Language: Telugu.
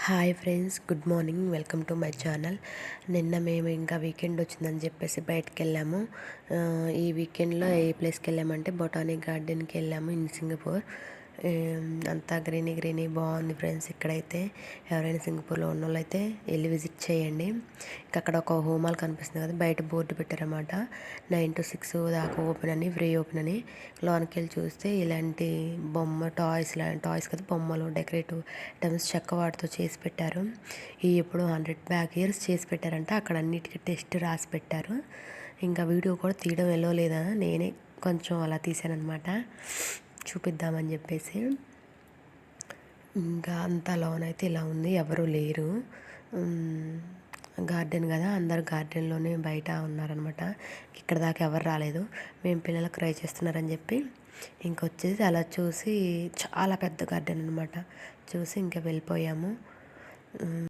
Hi friends, good morning. Welcome to my channel. నిన్న మేము ఇంకా వీకెండ్ వచ్చిందని చెప్పేసి బయటకు వెళ్ళాము. ఈ వీకెండ్లో ఏ ప్లేస్కి వెళ్ళామంటే బొటానిక్ గార్డెన్కి వెళ్ళాము ఇన్ సింగపూర్. అంతా గ్రీనీ బాగుంది ఫ్రెండ్స్. ఇక్కడైతే ఎవరైనా సింగపూర్లో ఉన్న వాళ్ళు అయితే వెళ్ళి విజిట్ చేయండి. ఇంకా అక్కడ ఒక హోమాల్ కనిపిస్తుంది కదా, బయట బోర్డు పెట్టారన్నమాట. 9 to 6 దాకా ఓపెన్ అని, ఫ్రీ ఓపెన్ అని. లోనికి వెళ్ళి చూస్తే ఇలాంటి టాయ్స్ కదా, బొమ్మలు, డెకరేటివ్ ఐటమ్స్ చెక్క వాటితో చేసి పెట్టారు. ఈ ఎప్పుడు 100 బ్యాక్ ఇయర్స్ చేసి పెట్టారంట. అక్కడ అన్నిటికీ టెస్ట్ రాసి పెట్టారు. ఇంకా వీడియో కూడా తీయడం వెళ్ళలేదా, నేనే కొంచెం అలా తీసానమాట చూపిద్దామని చెప్పేసి. ఇంకా అంతా లోన్ అయితే ఇలా ఉంది, ఎవరు లేరు. గార్డెన్ కదా, అందరు గార్డెన్లోనే బయట ఉన్నారనమాట. ఇక్కడ దాకా ఎవరు రాలేదు. మేము పిల్లలు క్రై చేస్తున్నారని చెప్పి ఇంకొచ్చేసి అలా చూసి, చాలా పెద్ద గార్డెన్ అనమాట, చూసి ఇంకా వెళ్ళిపోయాము.